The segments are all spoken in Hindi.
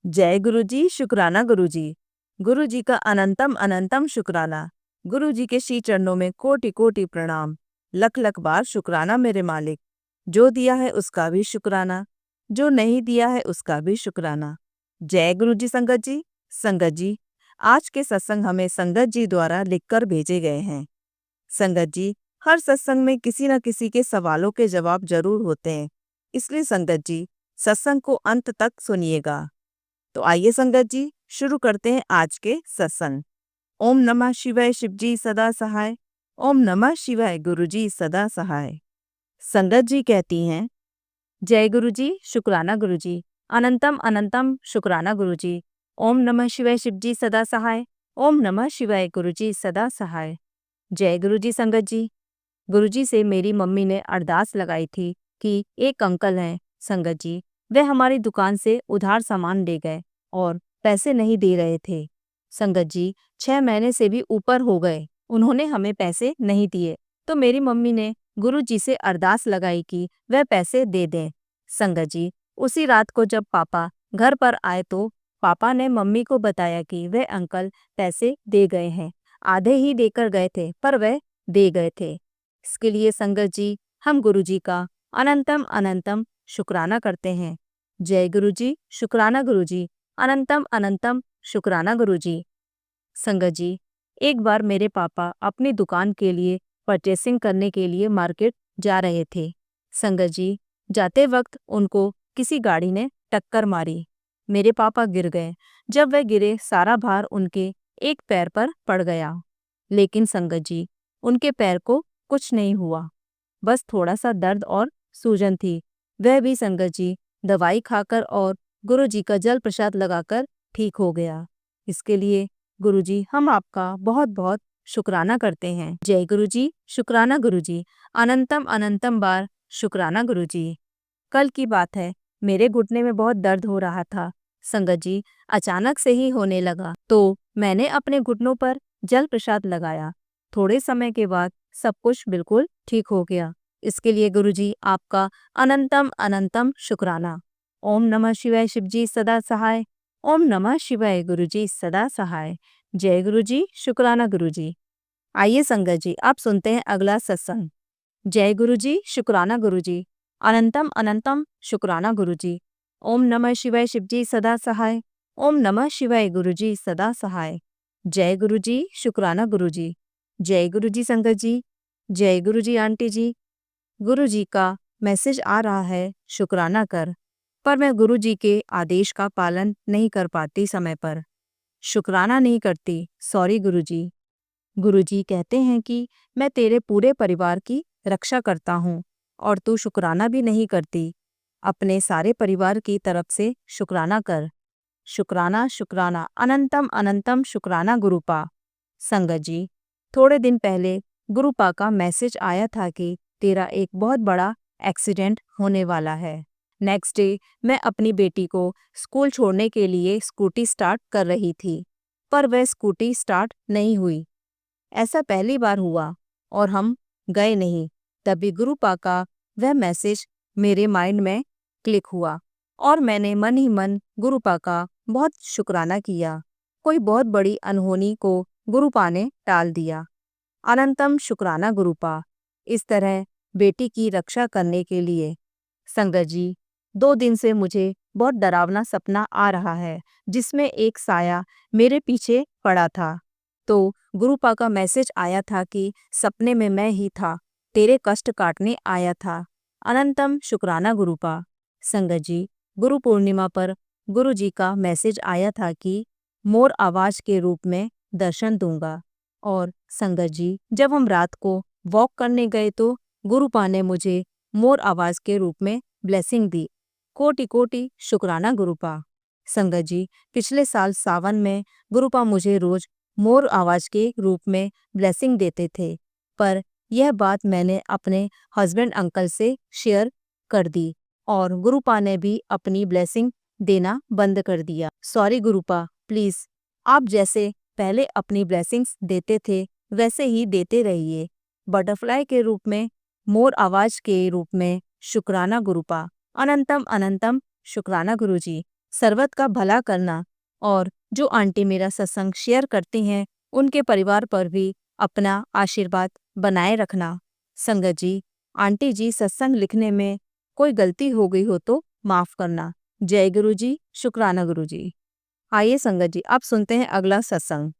जय गुरुजी, शुक्राना गुरुजी। गुरुजी का अनंतम अनंतम शुक्राना। गुरुजी के श्री चरणों में कोटि कोटि प्रणाम। लख लख बार शुक्राना मेरे मालिक। जो दिया है उसका भी शुक्राना, जो नहीं दिया है उसका भी शुक्राना। जय गुरुजी। संगत जी, संगत जी, आज के सत्संग हमें संगत जी द्वारा लिखकर भेजे गए हैं। संगत जी, हर सत्संग में किसी न किसी के सवालों के जवाब जरूर होते हैं, इसलिए संगत जी सत्संग को अंत तक सुनिएगा। तो आइए संगत जी, शुरू करते हैं आज के सत्संग। ओम नमः शिवाय, शिवजी सदा सहाय। ओम नमः शिवाय, गुरुजी सदा सहाय। संगत जी कहती हैं, जय गुरुजी, शुक्राना गुरुजी। अनंतम अनंतम शुक्राना गुरुजी। ओम नमः शिवाय, शिवजी सदा सहाय। ओम नमः शिवाय, गुरुजी सदा सहाय। जय गुरुजी। संगत जी, गुरुजी से मेरी मम्मी ने अरदास लगाई थी कि एक अंकल हैं संगत जी, वे हमारी दुकान से उधार सामान ले गए और पैसे नहीं दे रहे थे। संगत जी, 6 महीने से भी ऊपर हो गए, उन्होंने हमें पैसे नहीं दिए। तो मेरी मम्मी ने गुरुजी से अरदास लगाई कि वह पैसे दे दें। संगत जी, उसी रात को जब पापा घर पर आए तो पापा ने मम्मी को बताया कि वह अंकल पैसे दे गए हैं। आधे ही देकर गए थे, पर वह दे गए थे। इसके लिए संगत जी, हम गुरुजी का अनंतम अनंतम शुक्राना करते हैं। जय गुरुजी, शुक्राना गुरुजी। अनंतम अनंतम शुक्राना गुरुजी। संगत जी, एक बार मेरे पापा अपनी दुकान के लिए परचेसिंग करने के लिए मार्केट जा रहे थे। संगत जी, जाते वक्त उनको किसी गाड़ी ने टक्कर मारी। मेरे पापा गिर गए। जब वह गिरे, सारा भार उनके एक पैर पर पड़ गया। लेकिन संगत जी, उनके पैर को कुछ नहीं हुआ, बस थोड़ा सा दर्द और सूजन थी। वह भी संगत जी दवाई खाकर और गुरुजी का जल प्रसाद लगाकर ठीक हो गया। इसके लिए गुरुजी, हम आपका बहुत बहुत शुक्राना करते हैं। जय गुरुजी, शुक्राना गुरुजी। अनंतम अनंतम बार शुक्राना गुरुजी। कल की बात है, मेरे घुटने में बहुत दर्द हो रहा था। संगत जी, अचानक से ही होने लगा, तो मैंने अपने घुटनों पर जल प्रसाद लगाया। थोड़े समय के बाद सब कुछ बिल्कुल ठीक हो गया। इसके लिए गुरुजी, आपका अनंतम अनंतम शुक्राना। ओम नमः शिवाय, शिवजी सदा सहाय। ओम नमः शिवाय, गुरुजी सदा सहाय। जय गुरुजी, शुक्राना गुरुजी। आइए संगत जी, आप सुनते हैं अगला सत्संग। जय गुरुजी, शुक्राना गुरुजी। अनंतम अनंतम शुक्राना गुरुजी। ओम नमः शिवाय, शिवजी सदा सहाय। ओम नमः शिवाय, गुरुजी सदा सहाय। जय गुरुजी, शुक्राना गुरुजी। जय गुरुजी। संगत जी, जय गुरुजी। आंटी जी, गुरुजी का मैसेज आ रहा है, शुक्राना कर, पर मैं गुरुजी के आदेश का पालन नहीं कर पाती, समय पर शुक्राना नहीं करती। सॉरी गुरुजी। गुरुजी कहते हैं कि मैं तेरे पूरे परिवार की रक्षा करता हूँ और तू शुक्राना भी नहीं करती। अपने सारे परिवार की तरफ से शुक्राना कर। शुक्राना शुक्राना, अनंतम अनंतम शुक्राना गुरुपा। संगत जी, थोड़े दिन पहले गुरुपा का मैसेज आया था कि तेरा एक बहुत बड़ा एक्सीडेंट होने वाला है। नेक्स्ट डे मैं अपनी बेटी को स्कूल छोड़ने के लिए स्कूटी स्टार्ट कर रही थी, पर वह स्कूटी स्टार्ट नहीं हुई। ऐसा पहली बार हुआ और हम गए नहीं। तभी गुरुपा का वह मैसेज मेरे माइंड में क्लिक हुआ और मैंने मन ही मन गुरुपा का बहुत शुक्राना किया। कोई बहुत बड़ी अनहोनी को गुरुपा ने टाल दिया। अनंतम शुक्राना गुरुपा, इस तरह बेटी की रक्षा करने के लिए। संगत जी, 2 दिन से मुझे बहुत डरावना सपना आ रहा है, जिसमें एक साया मेरे पीछे पड़ा था। तो गुरुपा का मैसेज आया था कि सपने में मैं ही था, तेरे कष्ट काटने आया था। अनंतम शुक्राना गुरुपा। संगत जी, गुरु पूर्णिमा पर गुरुजी का मैसेज आया था कि मोर आवाज के रूप में दर्शन दूंगा। और संगत जी, जब हम रात को वॉक करने गए तो गुरुपा ने मुझे मोर आवाज के रूप में ब्लेसिंग दी। कोटि कोटि शुक्राना गुरुपा। संगत जी, पिछले साल सावन में गुरुपा मुझे रोज मोर आवाज के रूप में ब्लेसिंग देते थे, पर यह बात मैंने अपने हस्बैंड अंकल से शेयर कर दी और गुरुपा ने भी अपनी ब्लेसिंग देना बंद कर दिया। सॉरी गुरुपा, प्लीज आप जैसे पहले अपनी ब्लेसिंग्स देते थे वैसे ही देते रहिए। बटरफ्लाई के रूप में, मोर आवाज के रूप में शुक्राना गुरुपा। अनंतम अनंतम शुक्राना गुरुजी। सर्वत का भला करना और जो आंटी मेरा सत्संग शेयर करती हैं उनके परिवार पर भी अपना आशीर्वाद बनाए रखना। संगत जी, आंटी जी सत्संग लिखने में कोई गलती हो गई हो तो माफ करना। जय गुरु जी, शुक्राना गुरु जी। आइए संगत जी, अब सुनते हैं अगला सत्संग।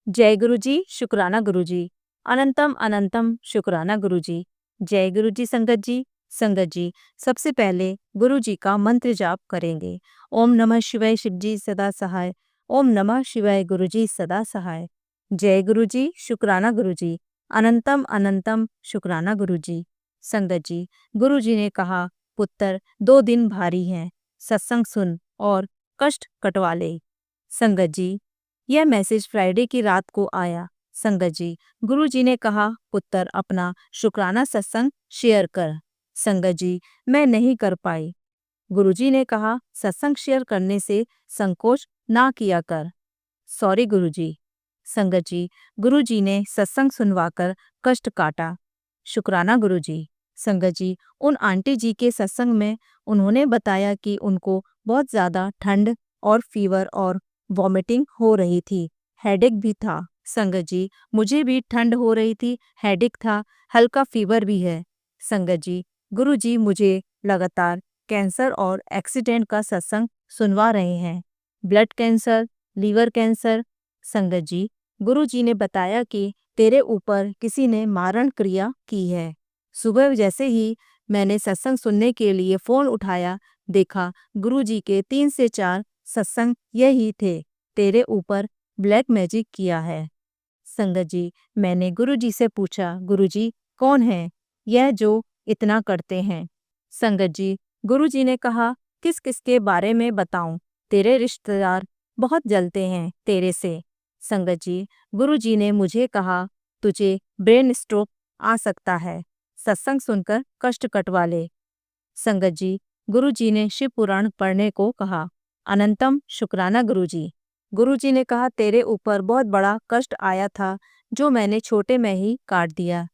जय गुरु जी, शुक्राना गुरु जी। अनंतम अनंतम शुक्राना गुरु जी। जय गुरु जी संगत जी। संगत जी, सबसे पहले गुरु जी का मंत्र जाप करेंगे। ओम नमः शिवाय शिव जी सदा सहाय। ओम नमः शिवाय गुरु जी सदा सहाय। जय गुरु जी, शुक्राना गुरु जी। अनंतम अनंतम शुक्राना गुरु जी। संगत जी, गुरु जी ने कहा, पुत्र 2 दिन भारी हैं, सत्संग सुन और कष्ट कटवा ले। संगत जी, यह मैसेज फ्राइडे की रात को आया। संगत जी, गुरु जी ने कहा, पुत्र अपना शुक्राना सत्संग शेयर कर। संगत जी, मैं नहीं कर पाई। गुरु जी ने कहा, सत्संग शेयर करने से संकोच ना किया कर। सॉरी गुरु जी। संगत जी, गुरु जी ने सत्संग सुनवाकर कष्ट काटा। शुक्राना गुरु जी। संगत जी, उन आंटी जी के सत्संग में उन्होंने बताया कि उनको बहुत ज़्यादा ठंड और फीवर और वॉमिटिंग हो रही थी, हेडेक भी था। संगत जी, मुझे भी ठंड हो रही थी, हेडेक था, हल्का फीवर भी है। संगत जी, गुरु जी मुझे लगातार कैंसर और एक्सीडेंट का सत्संग सुनवा रहे हैं, ब्लड कैंसर, लीवर कैंसर। संगत जी, गुरु जी ने बताया कि तेरे ऊपर किसी ने मारण क्रिया की है। सुबह जैसे ही मैंने सत्संग सुनने के लिए फ़ोन उठाया, देखा गुरु जी के 3 से 4 सत्संग यही थे, तेरे ऊपर ब्लैक मैजिक किया है। संगत जी, मैंने गुरु जी से पूछा, गुरु जी कौन है यह जो इतना करते हैं? संगत जी, गुरु जी ने कहा, किस किस के बारे में बताऊं? तेरे रिश्तेदार बहुत जलते हैं तेरे से। संगत जी, गुरु जी ने मुझे कहा, तुझे ब्रेन स्ट्रोक आ सकता है, सत्संग सुनकर कष्ट कटवा ले। संगत जी, गुरु जी ने शिव पुराण पढ़ने को कहा। अनंतम शुक्राना गुरु जी। गुरु जी ने कहा, तेरे ऊपर बहुत बड़ा कष्ट आया था जो मैंने छोटे में ही काट दिया,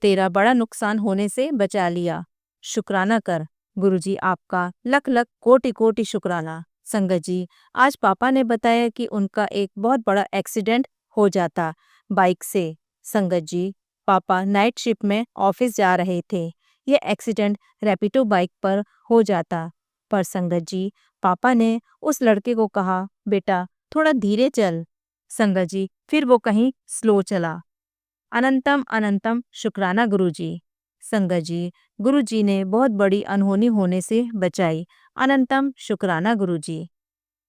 तेरा बड़ा नुकसान होने से बचा लिया। शुक्राना कर। गुरु जी, आपका लख लख कोटि कोटि शुक्राना। संगत जी, आज पापा ने बताया कि उनका एक बहुत बड़ा एक्सीडेंट हो जाता बाइक से। संगत जी, पापा नाइट शिफ्ट में ऑफिस जा रहे थे, यह एक्सीडेंट रैपिडो बाइक पर हो जाता। पर संगत जी, पापा ने उस लड़के को कहा, बेटा थोड़ा धीरे चल। संगत जी, फिर वो कहीं स्लो चला। अनंतम अनंतम शुक्राना गुरु जी। संगत जी, गुरु जी ने बहुत बड़ी अनहोनी होने से बचाई। अनंतम शुक्राना गुरु जी।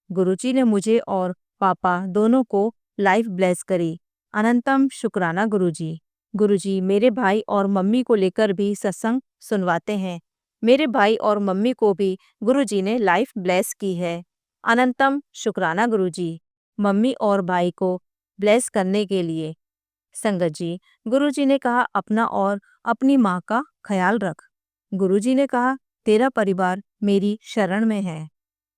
गुरु जी ने मुझे और पापा दोनों को लाइफ ब्लेस करी। अनंतम शुक्राना गुरु जी। गुरु जी मेरे भाई और मम्मी को लेकर भी सत्संग सुनवाते हैं। मेरे भाई और मम्मी को भी गुरु जी ने लाइफ ब्लेस की है। अनंतम शुक्राना गुरु जी, मम्मी और भाई को ब्लेस करने के लिए। संगत जी, गुरु जी ने कहा, अपना और अपनी माँ का ख्याल रख। गुरु जी ने कहा, तेरा परिवार मेरी शरण में है।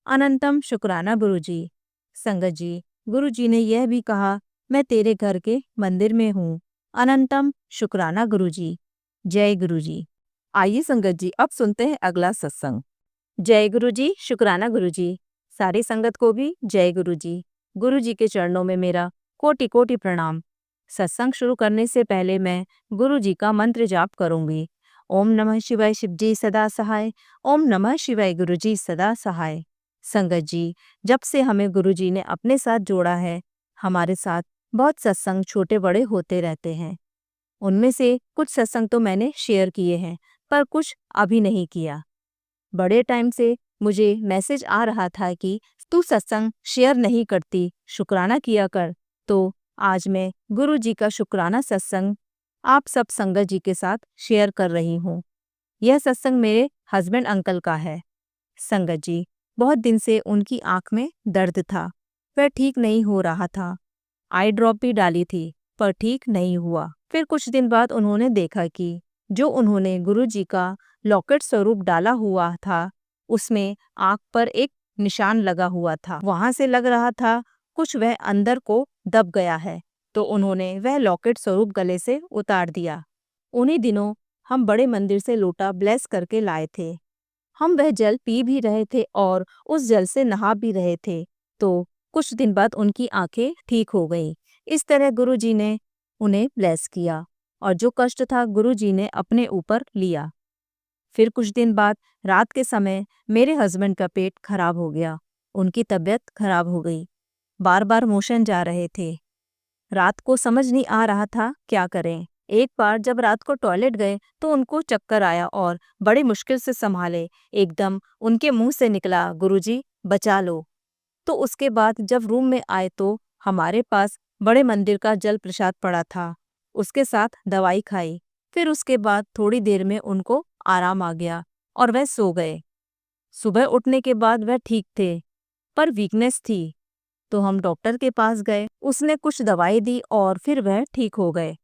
अनंतम शुक्राना गुरु जी। संगत जी, गुरु जी ने यह भी कहा, मैं तेरे घर के मंदिर में हूँ। अनंतम शुक्राना गुरु जी। जय गुरु जी। आइए संगत जी, अब सुनते हैं अगला सत्संग। जय गुरु जी, शुक्राना गुरु जी। सारी संगत को भी जय गुरु जी। गुरु जी के चरणों में मेरा कोटि कोटि प्रणाम। सत्संग शुरू करने से पहले मैं गुरु जी का मंत्र जाप करूंगी। ओम नमः शिवाय शिव जी सदा सहाय। ओम नमः शिवाय गुरु जी सदा सहाय। संगत जी, जब से हमें गुरु जी ने अपने साथ जोड़ा है, हमारे साथ बहुत सत्संग छोटे बड़े होते रहते हैं। उनमें से कुछ सत्संग तो मैंने शेयर किए हैं, पर कुछ अभी नहीं किया। बड़े टाइम से मुझे मैसेज आ रहा था कि तू सत्संग शेयर नहीं करती, शुक्राना किया कर। तो आज मैं गुरु जी का शुक्राना सत्संग आप सब संगत जी के साथ शेयर कर रही हूँ। यह सत्संग मेरे हस्बैंड अंकल का है। संगत जी, बहुत दिन से उनकी आंख में दर्द था, वह ठीक नहीं हो रहा था। आई ड्रॉप भी डाली थी, पर ठीक नहीं हुआ। फिर कुछ दिन बाद उन्होंने देखा कि जो उन्होंने गुरु जी का लॉकेट स्वरूप डाला हुआ था, उसमें आंख पर एक निशान लगा हुआ था। वहां से लग रहा था कुछ वह अंदर को दब गया है, तो उन्होंने वह लॉकेट स्वरूप गले से उतार दिया। उन्हीं दिनों हम बड़े मंदिर से लोटा ब्लेस करके लाए थे। हम वह जल पी भी रहे थे और उस जल से नहा भी रहे थे। तो कुछ दिन बाद उनकी आंखें ठीक हो गईं। इस तरह गुरुजी ने उन्हें ब्लेस किया और जो कष्ट था गुरुजी ने अपने ऊपर लिया। फिर कुछ दिन बाद रात के समय मेरे हस्बैंड का पेट खराब हो गया। उनकी तबीयत खराब हो गई। बार बार मोशन जा रहे थे। रात को समझ नहीं आ रहा था क्या करें। एक बार जब रात को टॉयलेट गए तो उनको चक्कर आया और बड़ी मुश्किल से संभाले। एकदम उनके मुंह से निकला, गुरुजी बचा लो। तो उसके बाद जब रूम में आए तो हमारे पास बड़े मंदिर का जल प्रसाद पड़ा था। उसके साथ दवाई खाई। फिर उसके बाद थोड़ी देर में उनको आराम आ गया और वह सो गए। सुबह उठने के बाद वह ठीक थे, पर वीकनेस थी। तो हम डॉक्टर के पास गए। उसने कुछ दवाई दी और फिर वह ठीक हो गए।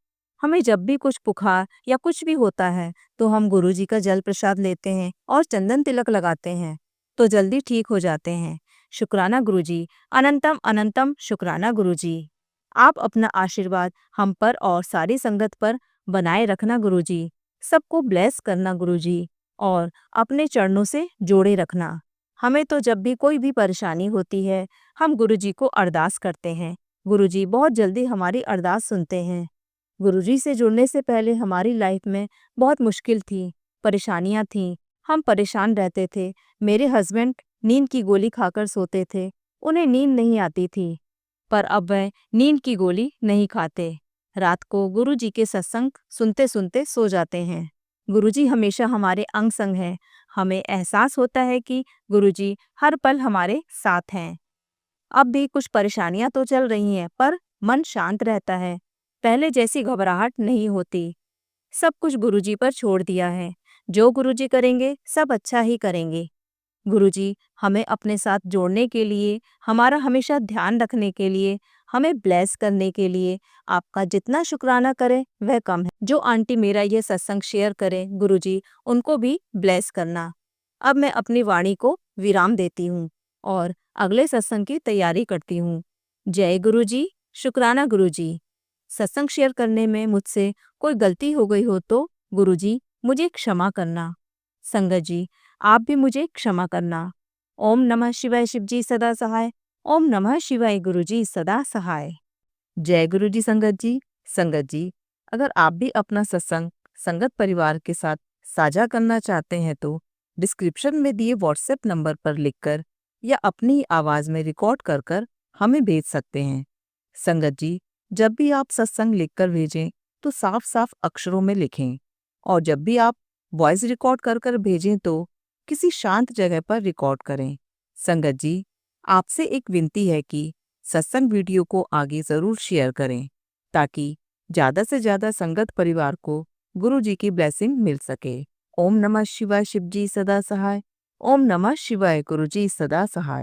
हमें जब भी कुछ बुखार या कुछ भी होता है तो हम गुरुजी का जल प्रसाद लेते हैं और चंदन तिलक लगाते हैं, तो जल्दी ठीक हो जाते हैं। शुक्राना गुरुजी, अनंतम अनंतम शुक्राना गुरुजी। आप अपना आशीर्वाद हम पर और सारी संगत पर बनाए रखना गुरुजी। सबको ब्लेस करना गुरुजी और अपने चरणों से जोड़े रखना। हमें तो जब भी कोई भी परेशानी होती है हम गुरुजी को अरदास करते हैं। गुरुजी बहुत जल्दी हमारी अरदास सुनते हैं। गुरुजी से जुड़ने से पहले हमारी लाइफ में बहुत मुश्किल थी, परेशानियां थीं। हम परेशान रहते थे। मेरे हस्बैंड नींद की गोली खाकर सोते थे। उन्हें नींद नहीं आती थी, पर अब वह नींद की गोली नहीं खाते। रात को गुरुजी के सत्संग सुनते सुनते सो जाते हैं। गुरुजी हमेशा हमारे अंग संग हैं। हमें एहसास होता है कि गुरुजी हर पल हमारे साथ हैं। अब भी कुछ परेशानियां तो चल रही हैं, पर मन शांत रहता है। पहले जैसी घबराहट नहीं होती। सब कुछ गुरुजी पर छोड़ दिया है। जो गुरुजी करेंगे सब अच्छा ही करेंगे। गुरुजी हमें अपने साथ जोड़ने के लिए, हमारा हमेशा ध्यान रखने के लिए, हमें ब्लेस करने के लिए आपका जितना शुक्राना करें वह कम है। जो आंटी मेरा ये सत्संग शेयर करें गुरुजी उनको भी ब्लेस करना। अब मैं अपनी वाणी को विराम देती हूँ और अगले सत्संग की तैयारी करती हूँ। जय गुरुजी, शुक्राना गुरुजी। सत्संग शेयर करने में मुझसे कोई गलती हो गई हो तो गुरुजी मुझे क्षमा करना। संगत जी आप भी मुझे क्षमा करना। ओम नमः शिवाय शिवजी सदा सहाय। ओम नमः शिवाय गुरुजी सदा सहाय। जय गुरुजी संगत जी। संगत जी अगर आप भी अपना सत्संग संगत परिवार के साथ साझा करना चाहते हैं तो डिस्क्रिप्शन में दिए व्हाट्सएप नंबर पर लिखकर या अपनी आवाज़ में रिकॉर्ड कर कर हमें भेज सकते हैं। संगत जी जब भी आप सत्संग लिखकर भेजें तो साफ साफ अक्षरों में लिखें और जब भी आप वॉइस रिकॉर्ड कर कर भेजें तो किसी शांत जगह पर रिकॉर्ड करें। संगत जी आपसे एक विनती है कि सत्संग वीडियो को आगे ज़रूर शेयर करें ताकि ज़्यादा से ज़्यादा संगत परिवार को गुरु जी की ब्लेसिंग मिल सके। ओम नमः शिवाय शिवजी सदा सहाय। ओम नमः शिवाय गुरुजी सदा सहाय।